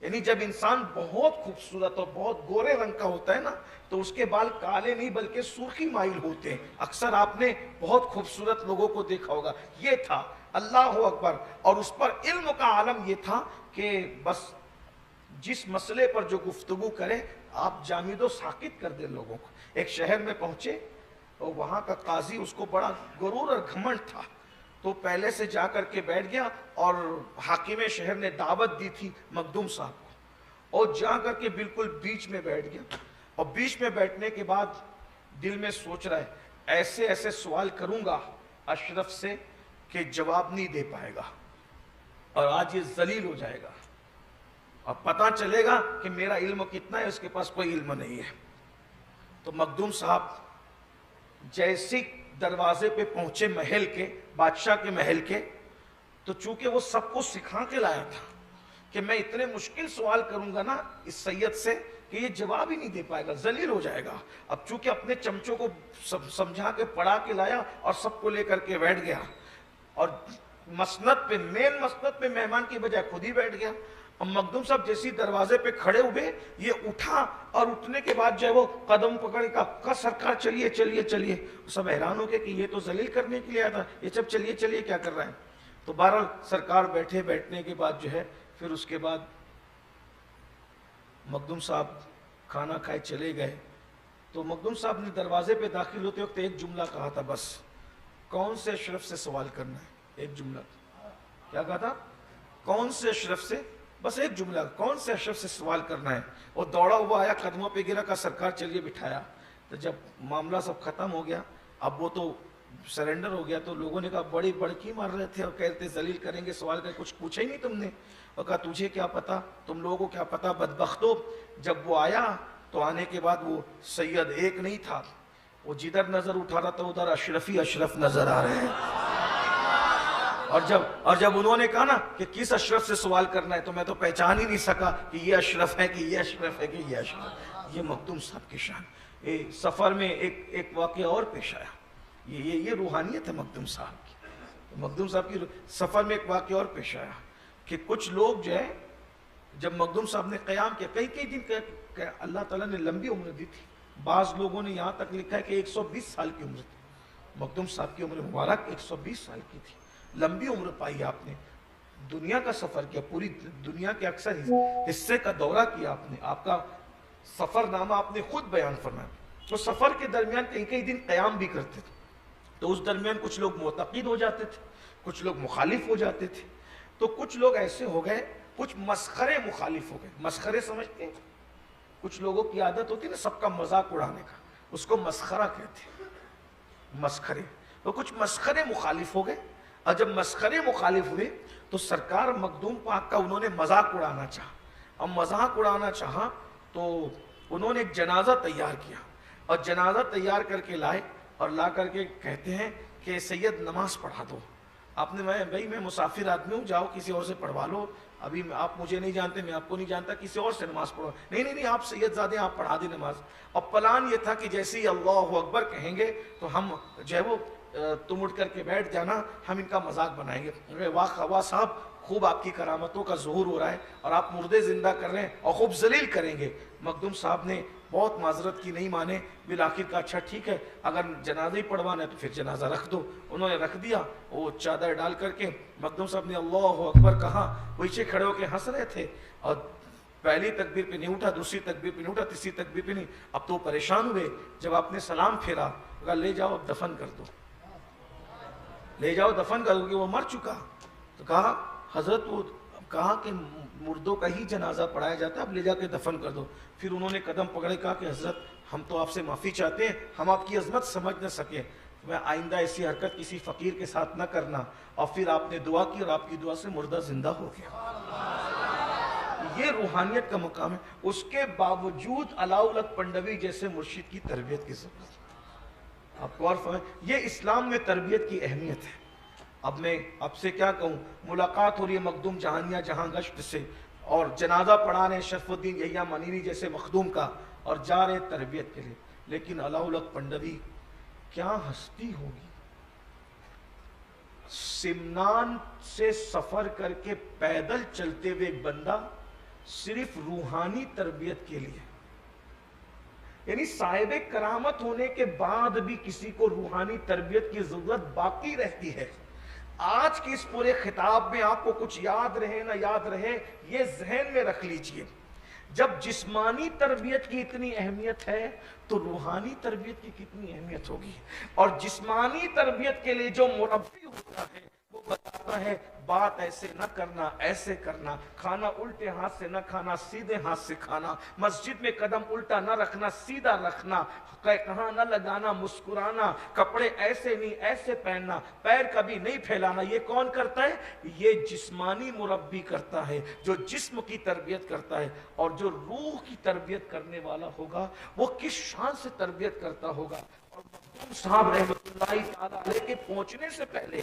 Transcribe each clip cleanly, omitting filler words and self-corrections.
یعنی جب انسان بہت خوبصورت اور بہت گورے رنگ کا ہوتا ہے نا تو اس کے بال کالے نہیں بلکہ سرخی مائل ہوتے ہیں. اکثر آپ نے بہت خوبصورت لوگوں کو دیکھا ہوگا. یہ تھا اللہ اکبر. اور اس پر علم کا عالم یہ تھا کہ بس جس مسئلے پر جو گفتگو کرے آپ جامد و ساکت کر دیں لوگوں کو. ایک شہر میں پہنچے اور وہاں کا قاضی, اس کو بڑا غرور اور گھمنڈ تھا, تو پہلے سے جا کر کے بیٹھ گیا اور حاکم شہر نے دعوت دی تھی مخدوم صاحب کو, اور جا کر کے بالکل بیچ میں بیٹھ گیا. اور بیچ میں بیٹھنے کے بعد دل میں سوچ رہا ہے ایسے ایسے سوال کروں گا اشرف سے کہ جواب نہیں دے پائے گا, اور آج یہ ذلیل ہو جائے گا اور پتہ چلے گا کہ میرا علم کتنا ہے, اس کے پاس کوئی علم نہیں ہے. تو مخدوم صاحب جیسے دروازے پہ پہنچے محل کے, بادشاہ کے محل کے, تو چونکہ وہ سب کو سکھا کے لایا تھا کہ میں اتنے مشکل سوال کروں گا نا اس سید سے کہ یہ جواب ہی نہیں دے پائے گا, ذلیل ہو جائے گا. اب چونکہ اپنے چمچوں کو سمجھا کے پڑھا کے لایا اور سب کو لے کر کے بیٹھ گیا, اور مسند پہ, مین مسند پہ مہمان کی بجائے خود ہی بیٹھ گیا. اور مخدوم صاحب جیسی دروازے پہ کھڑے ہوئے, یہ اٹھا اور اٹھنے کے بعد جو ہے وہ قدم پکڑ کا سرکار چلیے چلیے چلیے. سب حیران ہو گئے کہ یہ تو ذلیل کرنے کے لیے آیا تھا, یہ سب چلیے چلیے کیا کر رہا ہے. تو بہرحال سرکار بیٹھے, بیٹھنے کے بعد جو ہے پھر اس کے بعد مخدوم صاحب کھانا کھائے چلے گئے. تو مخدوم صاحب نے دروازے پہ داخل ہوتے وقت ایک جملہ کہا تھا, بس کون سے اشرف سے سوال کرنا ہے. ایک جملہ کیا کہا تھا, کون سے اشرف سے, بس ایک جملہ, کون سے اشرف سے سوال کرنا ہے. اور دوڑا ہوا آیا, قدموں پہ گرا, کا سرکار چلیے بٹھایا. تو جب معاملہ سب ختم ہو گیا, اب وہ تو سرنڈر ہو گیا, تو لوگوں نے کہا بڑی بڑکی مار رہے تھے اور کہتے ذلیل کریں گے, سوال کر کچھ پوچھا ہی نہیں تم نے. اور کہا تجھے کیا پتا, تم لوگوں کو کیا پتا بدبختو. جب وہ آیا تو آنے کے بعد وہ سید ایک نہیں تھا, وہ جدھر نظر اٹھا رہا تھا ادھر اشرف ہی اشرف نظر آ رہے ہیں. اور جب انہوں نے کہا نا کہ کس اشرف سے سوال کرنا ہے, تو میں تو پہچان ہی نہیں سکا کہ یہ اشرف ہے کہ یہ اشرف ہے کہ یہ اشرف. یہ مخدوم صاحب کی شان. سفر میں ایک واقعہ اور پیش آیا, یہ روحانیت ہے مخدوم صاحب کی. مخدوم صاحب کی سفر میں ایک واقعہ اور پیش آیا کہ کچھ لوگ جو ہے جب مخدوم صاحب نے قیام کیا, کئی دن اللہ تعالیٰ نے لمبی عمر دی تھی. بعض لوگوں نے یہاں تک لکھا ہے کہ 120 سال کی عمر تھی. مخدوم صاحب کی عمر مبارک 120 سال کی تھی. لمبی عمر پائی آپ نے, دنیا کا سفر کیا, پوری دنیا کے اکثر حصے کا دورہ کیا آپ نے, آپ کا سفر نامہ آپ نے خود بیان فرمایا. تو سفر کے درمیان کئی دن قیام بھی کرتے تھے, تو اس درمیان کچھ لوگ معتقد ہو جاتے تھے, کچھ لوگ مخالف ہو جاتے تھے. تو کچھ لوگ ایسے ہو گئے, کچھ مسخرے مخالف ہو گئے. مسخرے سمجھتے ہیں, کچھ لوگوں کی عادت ہوتی ہے نا سب کا مذاق اڑانے کا, اس کو مسخرہ کہتے ہیں, مسخرے. تو کچھ مسخرے مخالف ہو گئے, اور جب مسخرے مخالف ہوئے تو سرکار مخدوم پاک کا انہوں نے مذاق اڑانا چاہا. اب مذاق اڑانا چاہا تو انہوں نے ایک جنازہ تیار کیا, اور جنازہ تیار کر کے لائے, اور لا کر کے کہتے ہیں کہ سید نماز پڑھا دو. آپ نے, میں مسافر آدمی ہوں, جاؤ کسی اور سے پڑھوا لو, ابھی آپ مجھے نہیں جانتے, میں آپ کو نہیں جانتا, کسی اور سے نماز پڑھو. نہیں آپ سید زادے, آپ پڑھا دیں نماز. اور پلان یہ تھا کہ جیسے ہی اللہ اکبر کہیں گے تو ہم جو ہے وہ تم اٹھ کر کے بیٹھ جانا, ہم ان کا مذاق بنائیں گے. واہ صاحب, خوب آپ کی کرامتوں کا ظہور ہو رہا ہے, اور آپ مردے زندہ کر رہے ہیں اور خوب ذلیل کریں گے. مخدوم صاحب نے بہت معذرت کی, نہیں مانے. بالآخر کا اچھا ٹھیک ہے, اگر جنازہ ہی پڑھوانا ہے تو پھر جنازہ رکھ دو. انہوں نے رکھ دیا. وہ چادر ڈال کر کے مخدوم صاحب نے اللہ اکبر کہا, پیچھے کھڑے ہو کے ہنس رہے تھے, اور پہلی تکبیر پہ نہیں اٹھا, دوسری تکبیر پہ نہیں اٹھا, تیسری تکبیر پہ نہیں. اب تو پریشان ہوئے. جب آپ نے سلام پھیرا, کہا لے جاؤ اب دفن کر دو, لے جاؤ دفن کر دو, کہ وہ مر چکا. تو کہا حضرت, وہ کہا کہ مردوں کا ہی جنازہ پڑھایا جاتا ہے, اب لے جا کے دفن کر دو. پھر انہوں نے قدم پکڑے, کہا کہ حضرت ہم تو آپ سے معافی چاہتے ہیں, ہم آپ کی عظمت سمجھ نہ سکے, میں آئندہ ایسی حرکت کسی فقیر کے ساتھ نہ کرنا. اور پھر آپ نے دعا کی, اور آپ کی دعا سے مردہ زندہ ہو گیا. یہ روحانیت کا مقام ہے. اس کے باوجود علاؤ الحق پنڈوی جیسے مرشد کی تربیت کی ضرورت ہے. آپ کو اور فرمائیں, یہ اسلام میں تربیت کی اہمیت ہے. اب میں آپ سے کیا کہوں, ملاقات ہو رہی ہے مخدوم جہانیہ جہاں گشت سے, اور جنازہ پڑھا رہے شرف الدین یحییٰ منیری جیسے مخدوم کا, اور جا رہے تربیت کے لیے. لیکن علاؤ الحق پنڈوی کیا ہستی ہوگی, سمنان سے سفر کر کے پیدل چلتے ہوئے ایک بندہ صرف روحانی تربیت کے لیے، یعنی صاحب کرامت ہونے کے بعد بھی کسی کو روحانی تربیت کی ضرورت باقی رہتی ہے۔ آج کے اس پورے خطاب میں آپ کو کچھ یاد رہے نہ یاد رہے، یہ ذہن میں رکھ لیجئے، جب جسمانی تربیت کی اتنی اہمیت ہے تو روحانی تربیت کی کتنی اہمیت ہوگی۔ اور جسمانی تربیت کے لیے جو مربی ہوتا ہے وہ بتاتا ہے بات ایسے نہ کرنا، ایسے کرنا، کھانا الٹے ہاتھ سے نہ کھانا، سیدھے ہاتھ سے کھانا، مسجد میں قدم الٹا نہ رکھنا، سیدھا رکھنا، کہاں نہ لگانا، مسکرانا، کپڑے ایسے نہیں ایسے پہننا، پیر کبھی نہیں پھیلانا۔ یہ کون کرتا ہے؟ یہ جسمانی مربی کرتا ہے، جو جسم کی تربیت کرتا ہے۔ اور جو روح کی تربیت کرنے والا ہوگا وہ کس شان سے تربیت کرتا ہوگا۔ صاحب رحمت اللہ تعالی علیہ کے پہنچنے سے پہلے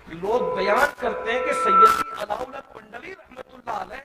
لوگ بیان کرتے ہیں کہ سیدی علاؤالحق پنڈوی رحمت اللہ علیہ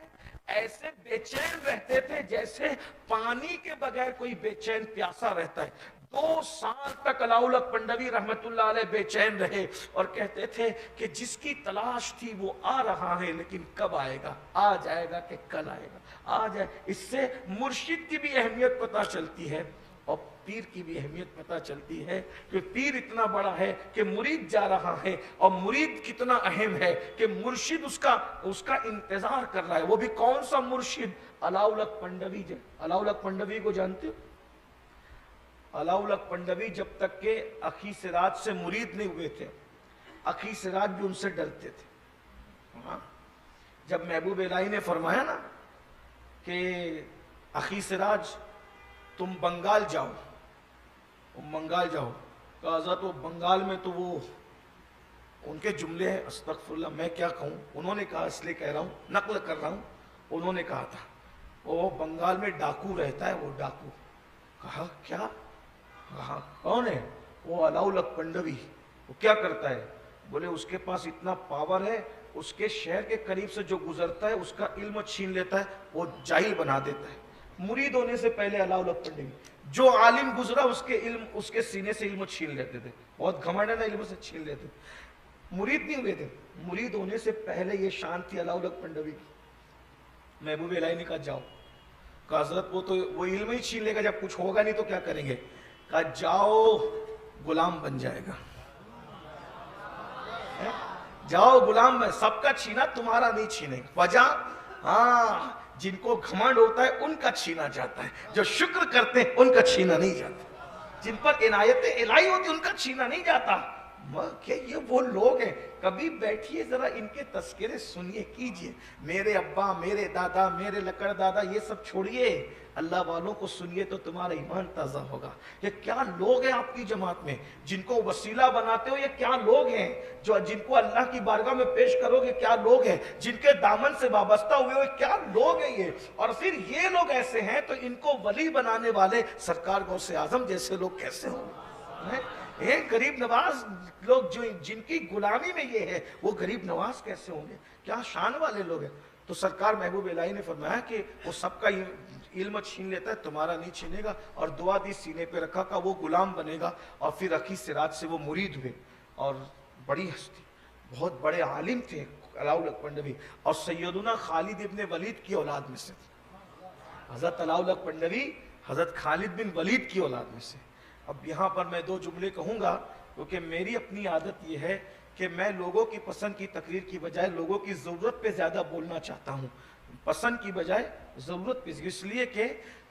ایسے بے چین رہتے تھے جیسے پانی کے بغیر کوئی بے چین پیاسا رہتا ہے۔ 2 سال تک علاؤالحق پنڈوی رحمت اللہ علیہ بے چین رہے اور کہتے تھے کہ جس کی تلاش تھی وہ آ رہا ہے، لیکن کب آئے گا؟ آ جائے گا کہ کل آئے گا؟ آ جائے۔ اس سے مرشد کی بھی اہمیت پتہ چلتی ہے اور پیر کی بھی اہمیت پتہ چلتی ہے کہ پیر اتنا بڑا ہے کہ مرید جا رہا ہے، اور مرید کتنا اہم ہے کہ مرشد اس کا انتظار کر رہا ہے۔ وہ بھی کون سا مرشد؟ علاؤالحق پنڈوی۔ علاؤالحق پنڈوی کو جانتے ہو؟ علاؤالحق پنڈوی جب تک کہ اخی سراج سے مرید نہیں ہوئے تھے، اخی سراج بھی ان سے ڈرتے تھے۔ جب محبوب الہی نے فرمایا نا کہ اخی سراج تم بنگال جاؤ، بنگال جاؤ، کہا حضرت وہ بنگال میں تو وہ ان کے جملے ہیں، استغفر اللہ میں کیا کہوں، انہوں نے کہا، اس لیے کہہ رہا ہوں، نقل کر رہا ہوں، انہوں نے کہا تھا وہ بنگال میں ڈاکو رہتا ہے، وہ ڈاکو۔ کہا کیا؟ کہا کون ہے؟ وہ علاؤالحق پنڈوی۔ وہ کیا کرتا ہے؟ بولے اس کے پاس اتنا پاور ہے، اس کے شہر کے قریب سے جو گزرتا ہے اس کا علم چھین لیتا ہے، وہ جاہل بنا دیتا ہے۔ مرید ہونے سے پہلے علاؤالحق پنڈوی جو عالم گزرا اس کے سینے سے علم چھین لیتے تھے، بہت گھمنڈ ہے نا، علم سے چھین لیتے تھے۔ مرید نہیں ہوئے تھے، مرید ہونے سے پہلے یہ شان تھی علاؤالحق پنڈوی کی۔ محبوب الہی نے کہا جاؤ، کہا حضرت وہ علم ہی چھین لے گا، جب کچھ ہوگا نہیں تو کیا کریں گے؟ کہا جاؤ غلام بن جائے گا، جاؤ غلام، سب کا چھینا تمہارا نہیں چھینے گا۔ وجہ ہاں، جن کو گھمنڈ ہوتا ہے ان کا چھینا جاتا ہے، جو شکر کرتے ہیں ان کا چھینا نہیں جاتا، جن پر عنایت الہی ہوتی ان کا چھینا نہیں جاتا۔ کہ یہ وہ لوگ ہیں، کبھی بیٹھیے ذرا ان کے تذکرے سنیے کیجئے، میرے ابا، میرے دادا، میرے لکڑ دادا، یہ سب چھوڑیے، اللہ والوں کو سنیے تو تمہارا ایمان تازہ ہوگا۔ یہ کیا لوگ ہیں آپ کی جماعت میں جن کو وسیلہ بناتے ہو؟ یہ کیا لوگ ہیں جن کو اللہ کی بارگاہ میں پیش کرو گے؟ کیا لوگ ہیں جن کے دامن سے وابستہ ہوئے ہو؟ کیا لوگ ہیں یہ؟ اور پھر یہ لوگ ایسے ہیں تو ان کو ولی بنانے والے سرکار غوث اعظم جیسے لوگ کیسے ہوں؟ ایک غریب نواز لوگ جن کی غلامی میں یہ ہے، وہ غریب نواز کیسے ہوں گے؟ کیا شان والے لوگ ہیں۔ تو سرکار محبوب الہی نے فرمایا کہ وہ سب کا علم چھین لیتا ہے، تمہارا نہیں چھینے گا، اور دعا دی سینے پہ رکھا کہ وہ غلام بنے گا۔ اور پھر اخی سراج سے وہ مرید ہوئے، اور بڑی ہستی، بہت بڑے عالم تھے علاؤالحق پنڈوی، اور سیدنا خالد ابن ولید کی اولاد میں سے حضرت علاؤالحق پنڈوی حضرت خالد بن ولید کی اولاد میں سے۔ اب یہاں پر میں 2 جملے کہوں گا، کیونکہ میری اپنی عادت یہ ہے کہ میں لوگوں کی پسند کی تقریر کی بجائے لوگوں کی ضرورت پہ زیادہ بولنا چاہتا ہوں، پسند کی بجائے ضرورت پہ، اس لیے کہ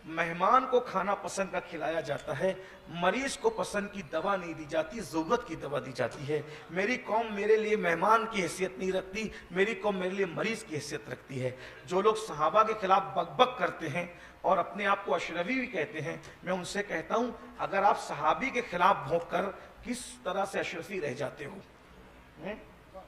مہمان کو کھانا پسند کا کھلایا جاتا ہے، مریض کو پسند کی دوا نہیں دی جاتی، ضرورت کی دوا دی جاتی ہے۔ میری قوم میرے لیے مہمان کی حیثیت نہیں رکھتی، میری قوم میرے لیے مریض کی حیثیت رکھتی ہے۔ جو لوگ صحابہ کے خلاف بک بک کرتے ہیں اور اپنے آپ کو اشرفی بھی کہتے ہیں، میں ان سے کہتا ہوں اگر آپ صحابی کے خلاف بھونک کر کس طرح سے اشرفی رہ جاتے ہو،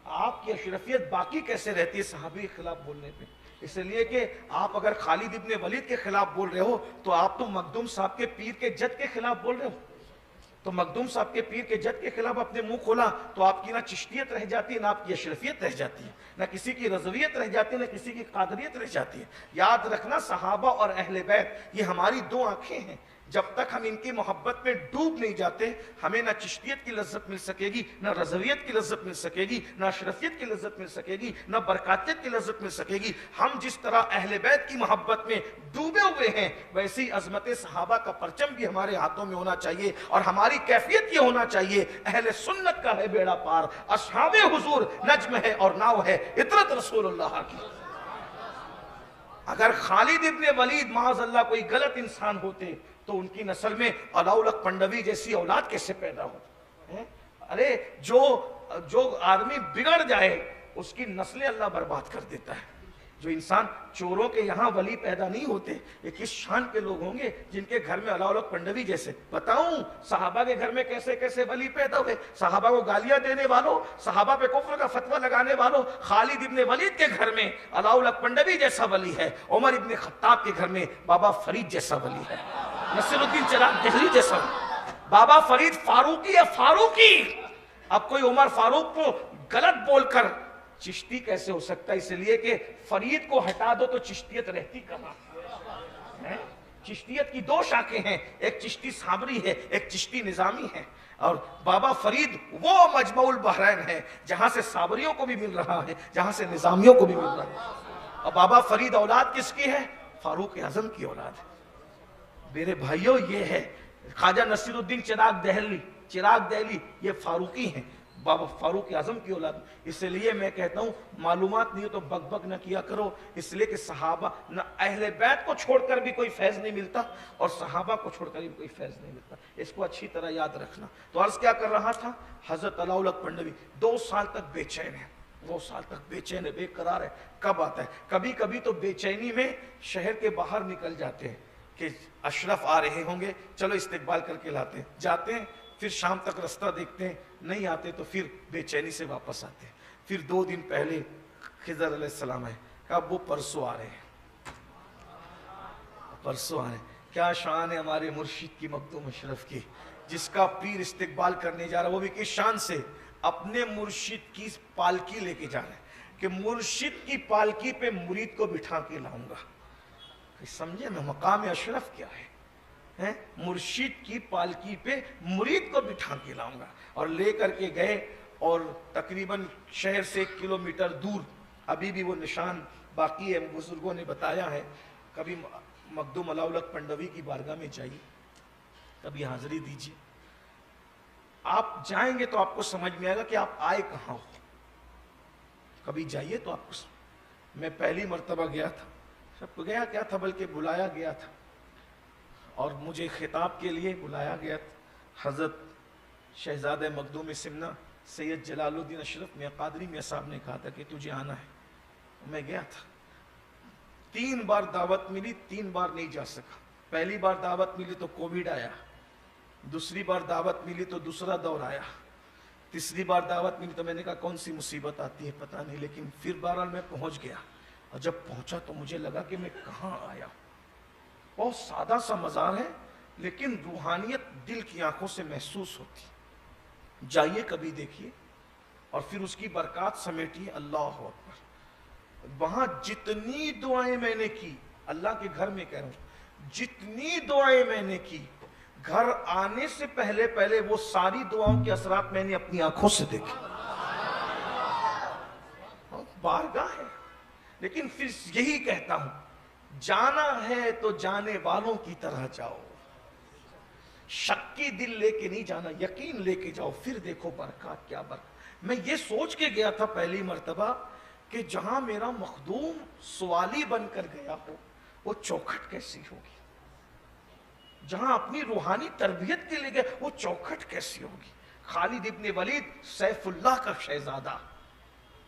آپ کی اشرفیت باقی کیسے رہتی ہے صحابی کے خلاف بولنے پہ؟ اس لیے کہ آپ اگر خالد ابن ولید کے خلاف بول رہے ہو تو آپ تو مخدوم صاحب کے پیر کے جد کے خلاف بول رہے ہو، تو مخدوم صاحب کے پیر کے جد کے خلاف اپنے منہ کھولا تو آپ کی نہ چشتیت رہ جاتی ہے، نہ آپ کی اشرفیت رہ جاتی ہے، نہ کسی کی رضویت رہ جاتی ہے، نہ کسی کی قادریت رہ جاتی ہے۔ یاد رکھنا، صحابہ اور اہل بیت یہ ہماری 2 آنکھیں ہیں، جب تک ہم ان کی محبت میں ڈوب نہیں جاتے ہمیں نہ چشتیت کی لذت مل سکے گی، نہ رضویت کی لذت مل سکے گی، نہ اشرفیت کی لذت مل سکے گی، نہ برکاتیت کی لذت مل سکے گی۔ ہم جس طرح اہل بیت کی محبت میں ڈوبے ہوئے ہیں ویسی عظمت صحابہ کا پرچم بھی ہمارے ہاتھوں میں ہونا چاہیے، اور ہماری کیفیت یہ ہونا چاہیے اہل سنت کا ہے بیڑا پار، اصحاب حضور نجم ہے اور ناؤ ہے اطرت رسول اللہ کی۔ اگر خالد ابن ولید معاذ اللہ کوئی غلط انسان ہوتے تو ان کی نسل میں علاؤلق پنڈوی جیسی اولاد کیسے پیدا ہوتی؟ ارے جو آدمی بگڑ جائے اس کی نسلیں اللہ برباد کر دیتا ہے۔ جو انسان چوروں کے یہاں ولی پیدا نہیں ہوتے، یہ کس شان کے لوگ ہوں گے جن کے گھر میں علاؤلق پنڈوی جیسے۔ بتاؤں صحابہ کے گھر میں کیسے کیسے ولی پیدا ہوئے، صحابہ کو گالیاں دینے والوں، صحابہ پہ کفر کا فتویٰ لگانے والوں۔ خالد ابن ولید کے گھر میں علاؤلق پنڈوی جیسا ولی ہے، عمر ابن خطاب کے گھر میں بابا فرید جیسا ولی ہے، نصیر الدین چراغ دہلی جیسا۔ بابا فرید فاروقی ہے، فاروقی۔ اب کوئی عمر فاروق کو غلط بول کر چشتی کیسے ہو سکتا ہے؟ اس لیے کہ فرید کو ہٹا دو تو چشتیت رہتی کہاں؟ چشتیت کی دو شاخیں ہیں، ایک چشتی صابری ہے، ایک چشتی نظامی ہے، اور بابا فرید وہ مجمع البحرین ہے جہاں سے صابریوں کو بھی مل رہا ہے، جہاں سے نظامیوں کو بھی مل رہا ہے۔ اور بابا فرید اولاد کس کی ہے؟ فاروق اعظم کی اولاد ہے۔ میرے بھائیوں یہ ہے خواجہ نصیر الدین چراغ دہلی، یہ فاروقی ہیں، بابا فاروق اعظم کی اولاد۔ اس لیے میں کہتا ہوں معلومات نہیں ہو تو بک بک نہ کیا کرو، اس لیے کہ صحابہ نہ اہل بیت کو چھوڑ کر بھی کوئی فیض نہیں ملتا اور صحابہ کو چھوڑ کر بھی کوئی فیض نہیں ملتا، اس کو اچھی طرح یاد رکھنا۔ تو عرض کیا کر رہا تھا؟ حضرت علاؤلق پنڈوی 2 سال تک بے چین ہے، 2 سال تک بے چین ہے، بے قرار ہے۔ کب آتا ہے؟ کبھی کبھی تو بے چینی میں شہر کے باہر نکل جاتے ہیں کہ اشرف آ رہے ہوں گے، چلو استقبال کر کے لاتے ہیں، جاتے ہیں، پھر شام تک رستہ دیکھتے ہیں، نہیں آتے تو پھر بے چینی سے واپس آتے ہیں۔ پھر 2 دن پہلے خضر علیہ السلام ہے، کہا وہ پرسوں آ رہے ہیں، پرسوں آ رہے ہیں۔ کیا شان ہے ہمارے مرشد کی، مخدوم اشرف کی، جس کا پیر استقبال کرنے جا رہا ہے، وہ بھی کس شان سے؟ اپنے مرشد کی پالکی لے کے جا رہے ہیں کہ مرشد کی پالکی پہ مرید کو بٹھا کے لاؤں گا۔ سمجھے نا مقام اشرف کیا ہے؟ مرشد کی پالکی پہ مرید کو بٹھا کے لاؤں گا، اور لے کر کے گئے، اور تقریباً شہر سے 1 کلومیٹر دور ابھی بھی وہ نشان باقی ہے، بزرگوں نے بتایا ہے۔ کبھی مخدوم علاؤلق پنڈوی کی بارگاہ میں جائیے، کبھی حاضری دیجیے، آپ جائیں گے تو آپ کو سمجھ میں آئے گا کہ آپ آئے کہاں ہو۔ کبھی جائیے تو آپ کو میں پہلی مرتبہ گیا تھا، سب کو گیا کیا تھا بلکہ بلایا گیا تھا، اور مجھے خطاب کے لیے بلایا گیا تھا۔ حضرت شہزادہ مخدوم سمنا سید جلال الدین اشرف میاں قادری میاں صاحب نے کہا تھا کہ تجھے آنا ہے، میں گیا تھا۔ 3 بار دعوت ملی، 3 بار نہیں جا سکا۔ پہلی بار دعوت ملی تو کووڈ آیا، دوسری بار دعوت ملی تو دوسرا دور آیا، تیسری بار دعوت ملی تو میں نے کہا کون سی مصیبت آتی ہے پتہ نہیں، لیکن پھر بہرحال میں پہنچ گیا، اور جب پہنچا تو مجھے لگا کہ میں کہاں آیا۔ بہت سادہ سا مزار ہے لیکن روحانیت دل کی آنکھوں سے محسوس ہوتی، جائیے کبھی دیکھیے، اور پھر اس کی برکات سمیٹیے۔ اللہ اکبر، وہاں جتنی دعائیں میں نے کی، اللہ کے گھر میں کہہ رہا ہوں، جتنی دعائیں میں نے کی، گھر آنے سے پہلے وہ ساری دعاؤں کے اثرات میں نے اپنی آنکھوں سے دیکھے۔ بارگاہ ہے، لیکن پھر یہی کہتا ہوں، جانا ہے تو جانے والوں کی طرح جاؤ، شکی دل لے کے نہیں جانا، یقین لے کے جاؤ، پھر دیکھو برکات کیا برکات۔ میں یہ سوچ کے گیا تھا پہلی مرتبہ کہ جہاں میرا مخدوم سوالی بن کر گیا ہو وہ چوکھٹ کیسی ہوگی، جہاں اپنی روحانی تربیت کے لیے گئے وہ چوکھٹ کیسی ہوگی۔ خالد ابن ولید سیف اللہ کا شہزادہ،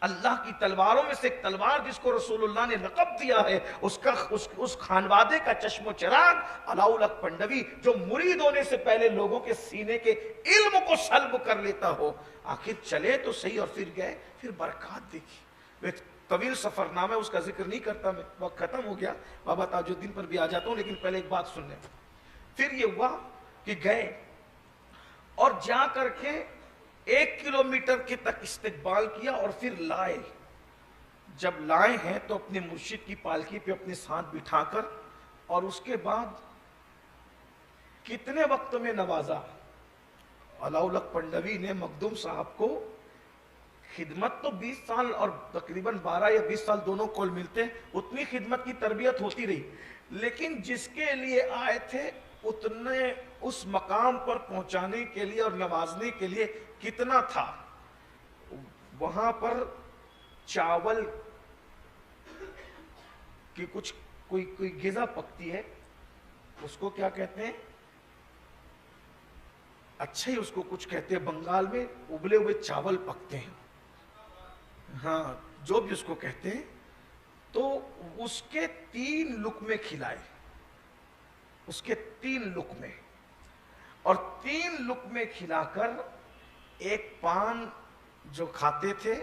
اللہ کی تلواروں میں سے ایک تلوار جس کو رسول اللہ نے لقب دیا ہے، اس خانوادے کا چشم و چراغ علاؤلق پنڈوی، جو مرید ہونے سے پہلے لوگوں کے سینے کے علم کو سلب کر لیتا ہو۔ آخر چلے تو صحیح، اور پھر گئے، پھر برکات دیکھی۔ ایک طویل سفر نامہ ہے، اس کا ذکر نہیں کرتا میں، وقت ختم ہو گیا، بابا تاج الدین پر بھی آ جاتا ہوں، لیکن پہلے ایک بات سن لیں۔ پھر یہ ہوا کہ گئے اور جا کر کے 1 کلومیٹر کے تک استقبال کیا، اور پھر لائے۔ جب لائے ہیں تو اپنے مرشد کی پالکی پہ اپنے ساتھ بٹھا کر، اور اس کے بعد کتنے وقت میں نوازا. علاء الحق پنڈوی نے مخدوم صاحب کو خدمت تو 20 سال اور تقریباً 12 یا 20 سال دونوں کول ملتے ہیں, اتنی خدمت کی تربیت ہوتی رہی, لیکن جس کے لیے آئے تھے اتنے اس مقام پر پہنچانے کے لیے اور نوازنے کے لیے کتنا تھا. وہاں پر چاول کی کچھ کوئی غذا پکتی ہے, اس کو کیا کہتے ہیں, اچھا ہی اس کو کچھ کہتے ہیں, بنگال میں ابلے ہوئے چاول پکتے ہیں, ہاں جو بھی اس کو کہتے ہیں. تو اس کے 3 لقمے کھلائے, اس کے 3 لقمے, اور 3 لقمے کھلا کر ایک پان جو کھاتے تھے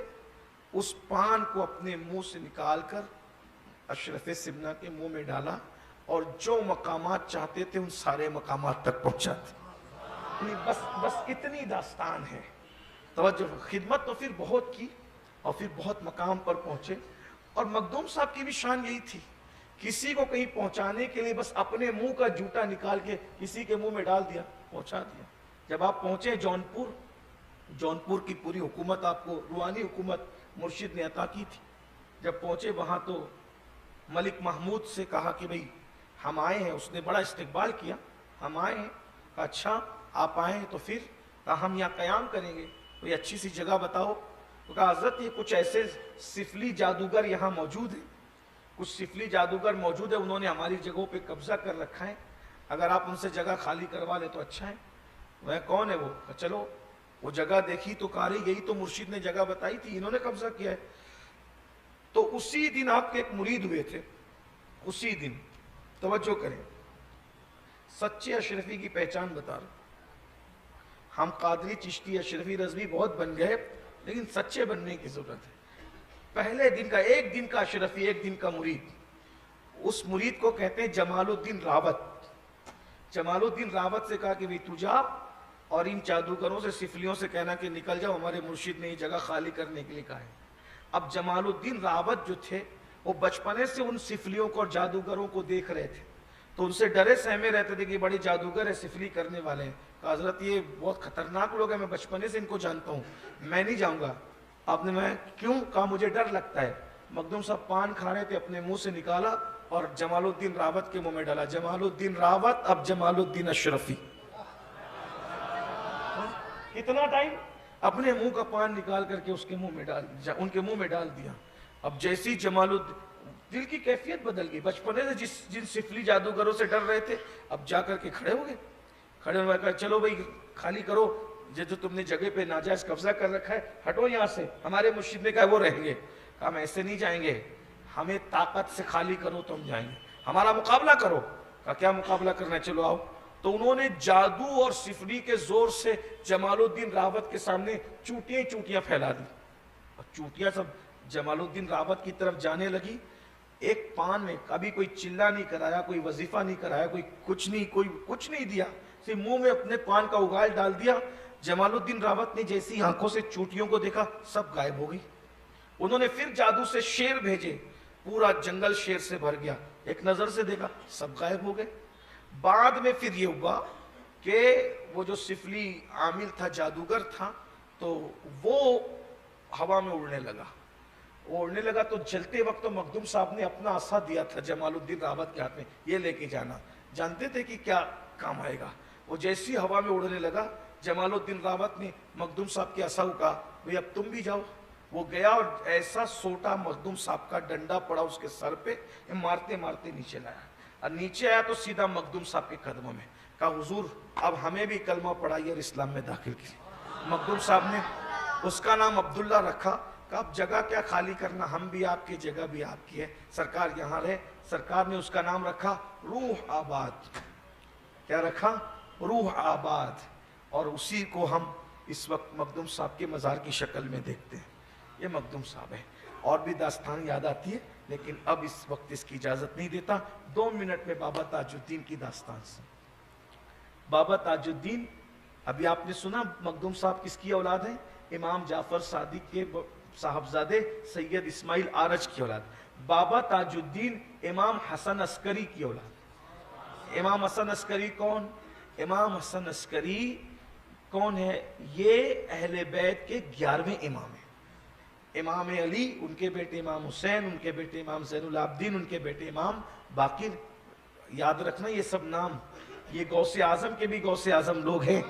اس پان کو اپنے منہ سے نکال کر اشرف سمنہ کے منہ میں ڈالا, اور جو مقامات چاہتے تھے ان سارے مقامات تک پہنچاتے. بس اتنی داستان ہے. توجہ, خدمت تو پھر بہت کی اور پھر بہت مقام پر پہنچے. اور مخدوم صاحب کی بھی شان یہی تھی, کسی کو کہیں پہنچانے کے لیے بس اپنے منہ کا جوتا نکال کے کسی کے منہ میں ڈال دیا, پہنچا دیا. جب آپ پہنچے جونپور کی پوری حکومت آپ کو روحانی حکومت مرشد نے عطا کی تھی. جب پہنچے وہاں تو ملک محمود سے کہا کہ بھئی ہم آئے ہیں, اس نے بڑا استقبال کیا, ہم آئے ہیں. کہا اچھا آپ آئے ہیں تو پھر, کہا ہم یہاں قیام کریں گے, کوئی اچھی سی جگہ بتاؤ. تو کہا حضرت یہ کچھ ایسے سفلی جادوگر یہاں موجود ہیں, کچھ سفلی جادوگر موجود ہیں, انہوں نے ہماری جگہوں پہ قبضہ کر رکھا ہے, اگر آپ ان سے جگہ خالی کروا لیں تو اچھا ہے. وہ کون ہے وہ؟ چلو وہ جگہ دیکھی تو کہا رہی یہی تو مرشد نے جگہ بتائی تھی, انہوں نے قبضہ کیا ہے. تو اسی دن آپ کے ایک مرید ہوئے تھے, اسی دن. توجہ کریں, سچے اشرفی کی پہچان بتا رہا. ہم قادری, چشتی, اشرفی, رضوی بہت بن گئے, لیکن سچے بننے کی ضرورت ہے. پہلے دن کا, ایک دن کا اشرفی, ایک دن کا مرید, اس مرید کو کہتے ہیں جمال الدین راوت. جمال الدین راوت سے کہا کہ بھئی تو جا اور ان جادوگروں سے, سفلیوں سے کہنا کہ نکل جاؤ, ہمارے مرشد نے یہ جگہ خالی کرنے کے لیے کہا ہے. اب جمال الدین راوت جو تھے وہ بچپنے سے ان سفلیوں کو اور جادوگروں کو دیکھ رہے تھے, تو ان سے ڈرے سہمے رہتے تھے کہ بڑے جادوگر ہیں, سفلی کرنے والے ہیں. کہا حضرت یہ بہت خطرناک لوگ ہیں, میں بچپنے سے ان کو جانتا ہوں, میں نہیں جاؤں گا. آپ نے, میں کیوں؟ کہا مجھے ڈر لگتا ہے. مخدوم صاحب پان کھا رہے تھے, اپنے منہ سے نکالا اور جمال الدین راوت کے منہ میں ڈالا. جمال الدین راوت اب جمال الدین اشرفی. اتنا ٹائم اپنے منہ کا پان نکال کر کے اس کے منہ میں ڈال, ان کے منہ میں ڈال دیا. اب جیسی جمال الدین, دل کی کیفیت بدل گئی. بچپنے سے جن سفلی جادوگروں سے ڈر رہے تھے, اب جا کر کے کھڑے ہو گئے. کھڑے ہوئے کہا چلو بھائی خالی کرو, جو تم نے جگہ پہ ناجائز قبضہ کر رکھا ہے ہٹو یہاں سے. ہمارے مرشد نے کہا وہ رہیں گے. کہا ہم ایسے نہیں جائیں گے, ہمیں طاقت سے خالی کرو تو ہم جائیں گے, ہمارا مقابلہ کرو. کہا کیا مقابلہ کرنا ہے, چلو آؤ. تو انہوں نے جادو اور سفلی کے زور سے جمال الدین راوت کے سامنے چوٹیاں چوٹیاں پھیلا دی, اور چوٹیاں سب جمال الدین راوت کی طرف جانے لگی. ایک پان میں کبھی کوئی چلہ نہیں کرایا, کوئی وظیفہ نہیں کرایا, کوئی کچھ نہیں دیا, صرف منہ میں اپنے پان کا اگال ڈال دیا. جمال الدین راوت نے جیسی آنکھوں سے چوٹیوں کو دیکھا سب غائب ہو گئی. انہوں نے پھر جادو سے شیر بھیجے, پورا جنگل شیر سے بھر گیا. ایک نظر سے دیکھا سب غائب ہو گئے. بعد میں پھر یہ ہوا کہ وہ جو سفلی عامل تھا, جادوگر تھا, تو وہ ہوا میں اڑنے لگا. تو جلتے وقت تو مخدوم صاحب نے اپنا عصا دیا تھا جمال الدین راوت کے ہاتھ میں, یہ لے کے جانا, جانتے تھے کہ کیا کام آئے گا. وہ جیسی ہوا میں اڑنے لگا, جمال الدین راوت نے مخدوم صاحب کے عصا کو کہا بھئی اب تم بھی جاؤ. وہ گیا اور ایسا سوٹا مخدوم صاحب کا ڈنڈا پڑا اس کے سر پہ, مارتے مارتے نیچے لایا, اور نیچے آیا تو سیدھا مخدوم صاحب کے قدموں میں. کہا حضور اب ہمیں بھی کلمہ پڑھائیے اور اسلام میں داخل کیجیے. مخدوم صاحب نے اس کا نام عبداللہ رکھا. کہا اب جگہ کیا خالی کرنا, ہم بھی آپ کی, جگہ بھی آپ کی ہے, سرکار یہاں رہے. سرکار نے اس کا نام رکھا روح آباد. کیا رکھا؟ روح آباد. اور اسی کو ہم اس وقت مخدوم صاحب کے مزار کی شکل میں دیکھتے ہیں. یہ مخدوم صاحب ہے. اور بھی داستان یاد آتی ہے, لیکن اب اس وقت اس کی اجازت نہیں دیتا. 2 منٹ میں بابا تاج الدین کی داستان سے. بابا تاج الدین, ابھی آپ نے سنا مخدوم صاحب کس کی اولاد ہیں؟ امام جعفر صادق کے صاحبزادے سید اسماعیل آرج کی اولاد. بابا تاج الدین امام حسن عسکری کی اولاد. امام حسن عسکری کون؟ امام حسن عسکری کون ہے؟ یہ اہل بیت کے 11ویں امام ہیں۔ امام علی، ان کے بیٹے امام حسین، ان کے بیٹے امام زین العابدین، ان کے بیٹے امام باقر، یاد رکھنا یہ سب نام، یہ غوث اعظم کے بھی غوث اعظم لوگ ہیں،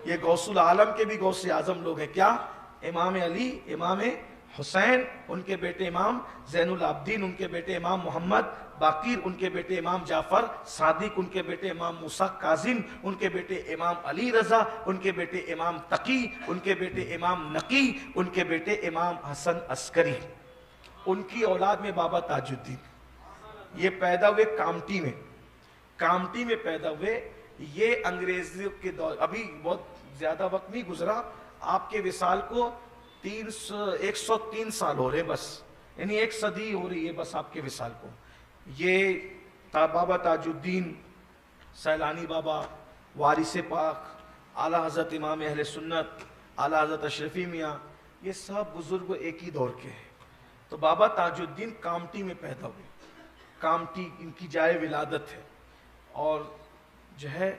یہ غوث العالم کے بھی غوث اعظم لوگ ہیں۔ کیا؟ امام علی، امام حسین، ان کے بیٹے امام زین العابدین، ان کے بیٹے امام محمد باقر، ان کے بیٹے امام جعفر صادق، ان کے بیٹے امام موسیٰ کاظم، ان کے بیٹے امام علی رضا، ان کے بیٹے امام تقی، ان کے بیٹے امام نقی، ان کے بیٹے امام حسن عسکری، ان کی اولاد میں بابا تاج الدین۔ یہ پیدا ہوئے کامٹی میں، کامٹی میں پیدا ہوئے۔ یہ انگریزوں کے دور، ابھی بہت زیادہ وقت نہیں گزرا، آپ کے وصال کو 103 سال ہو رہے بس، یعنی 1 صدی ہو رہی ہے بس آپ کے وصال کو۔ یہ بابا تاج الدین سیلانی بابا، وارث پاک، اعلیٰ حضرت امام اہل سنت، اعلیٰ حضرت اشرفی میاں، یہ سب بزرگ ایک ہی دور کے ہیں۔ تو بابا تاج الدین کامٹی میں پیدا ہوئے، کامٹی ان کی جائے ولادت ہے، اور جو ہے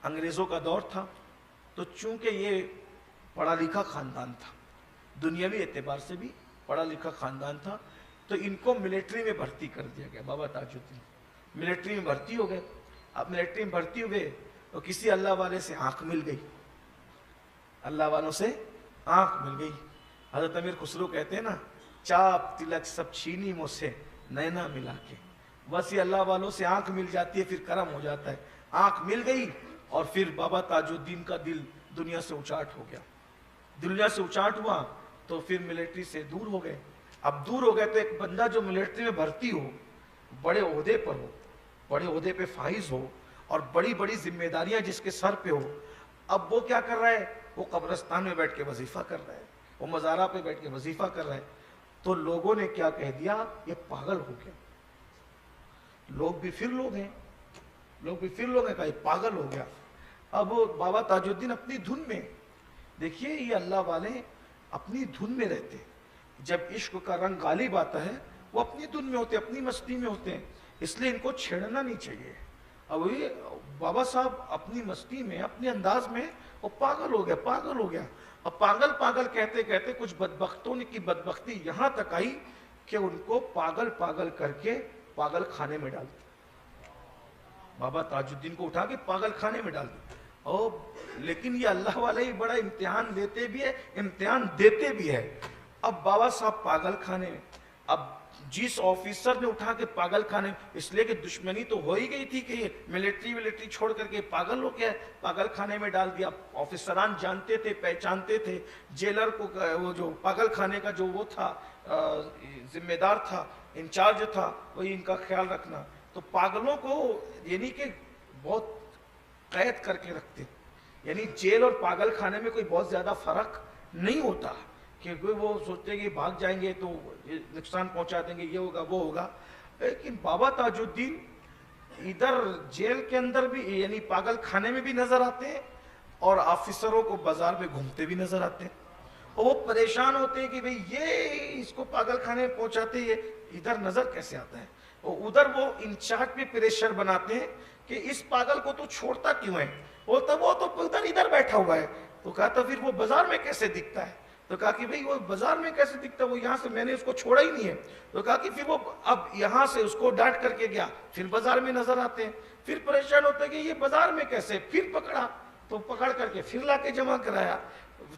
انگریزوں کا دور تھا، تو چونکہ یہ پڑھا لکھا خاندان تھا، دنیاوی اعتبار سے بھی پڑھا لکھا خاندان تھا، تو ان کو ملٹری میں بھرتی کر دیا گیا۔ بابا تاج الدین ملٹری میں بھرتی ہو گئے۔ اب ملٹری میں بھرتی ہوئے تو کسی اللہ والے سے آنکھ مل گئی، اللہ والوں سے آنکھ مل گئی۔ حضرت امیر خسرو کہتے ہیں نا، چاپ تلک سب چھینی مجھ سے نینا ملا کے، بس یہ اللہ والوں سے آنکھ مل جاتی ہے پھر کرم ہو جاتا ہے۔ آنکھ مل گئی اور پھر بابا تاج الدین کا دل دنیا سے اچاٹ ہو گیا۔ دنیا سے اچاٹ ہوا تو پھر ملٹری سے دور ہو گئے۔ اب دور ہو گئے تو ایک بندہ جو ملٹری میں بھرتی ہو، بڑے عہدے پر ہو، بڑے عہدے پہ فائز ہو، اور بڑی بڑی ذمہ داریاں جس کے سر پہ ہو، اب وہ کیا کر رہا ہے؟ وہ قبرستان میں بیٹھ کے وظیفہ کر رہا ہے، وہ مزارہ پہ بیٹھ کے وظیفہ کر رہا ہے۔ تو لوگوں نے کیا کہہ دیا؟ یہ پاگل ہو گیا۔ لوگ بھی پھر لوگ ہیں، لوگ بھی پھر لوگ ہیں، کہا یہ پاگل ہو گیا۔ اب بابا تاج الدین اپنی دھن میں، دیکھیے یہ اللہ والے اپنی دھن میں رہتے ہیں، جب عشق کا رنگ غالب آتا ہے وہ اپنی دھن میں ہوتے ہیں، اپنی مستی میں ہوتے ہیں، اس لیے ان کو چھیڑنا نہیں چاہیے۔ اب یہ بابا صاحب اپنی مستی میں، اپنے انداز میں وہ پاگل ہو گیا، پاگل ہو گیا۔ اب پاگل پاگل کہتے کہتے کچھ بدبختوں کی بدبختی یہاں تک آئی کہ ان کو پاگل پاگل کر کے پاگل خانے میں ڈال دیا۔ بابا تاج الدین کو اٹھا کے پاگل خانے میں ڈال دیا۔ اور لیکن یہ اللہ والے ہی بڑا امتحان لیتے بھی ہے، امتحان دیتے بھی ہے۔ اب بابا صاحب پاگل خانے میں، اب جس آفیسر نے اٹھا کے پاگل خانے میں، اس لیے کہ دشمنی تو ہو ہی گئی تھی کہ یہ ملٹری چھوڑ کر کے پاگل ہو گیا، پاگل خانے میں ڈال دیا۔ آفیسران جانتے تھے، پہچانتے تھے جیلر کو، وہ جو پاگل خانے کا جو وہ تھا ذمہ دار تھا، انچارج تھا، وہی ان کا خیال رکھنا۔ تو پاگلوں کو یعنی کہ بہت قید کر کے رکھتے، یعنی جیل اور پاگل خانے میں کوئی بہت زیادہ فرق نہیں ہوتا، کہ وہ سوچتے کہ بھاگ جائیں گے تو نقصان پہنچا دیں گے، یہ ہوگا وہ ہوگا۔ لیکن بابا تاج الدین ادھر جیل کے اندر بھی یعنی پاگل خانے میں بھی نظر آتے ہیں، اور آفیسروں کو بازار میں گھومتے بھی نظر آتے ہیں، اور وہ پریشان ہوتے ہیں کہ بھئی یہ اس کو پاگل خانے میں پہنچاتے، یہ ادھر نظر کیسے آتا ہے۔ اور ادھر وہ انچارج پہ پریشر بناتے ہیں کہ اس پاگل کو تو چھوڑتا کیوں ہے، وہ تو ادھر بیٹھا ہوا ہے۔ تو کہا تو پھر وہ بازار میں کیسے دکھتا ہے؟ تو کہا کہ بھئی وہ بازار میں کیسے دکھتا ہے، وہ یہاں سے میں نے اس کو چھوڑا ہی نہیں ہے۔ تو کہا کہ پھر وہ اب یہاں سے اس کو ڈانٹ کر کے گیا، پھر بازار میں نظر آتے ہیں، پھر پریشان ہوتا ہے کہ یہ بازار میں کیسے، پھر پکڑا تو پکڑ کر کے پھر لا کے جمع کرایا۔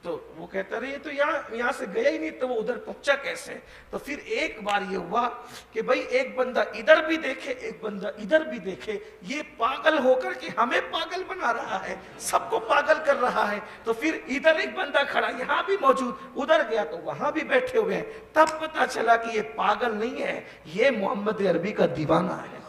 تو وہ کہتا رہے یہ تو یہاں سے گیا ہی نہیں، تو وہ ادھر پہنچا کیسے؟ تو پھر ایک بار یہ ہوا کہ بھئی ایک بندہ ادھر بھی دیکھے، ایک بندہ ادھر بھی دیکھے، یہ پاگل ہو کر کے ہمیں پاگل بنا رہا ہے، سب کو پاگل کر رہا ہے۔ تو پھر ادھر ایک بندہ کھڑا، یہاں بھی موجود، ادھر گیا تو وہاں بھی بیٹھے ہوئے ہیں، تب پتہ چلا کہ یہ پاگل نہیں ہے، یہ محمد عربی کا دیوانہ ہے۔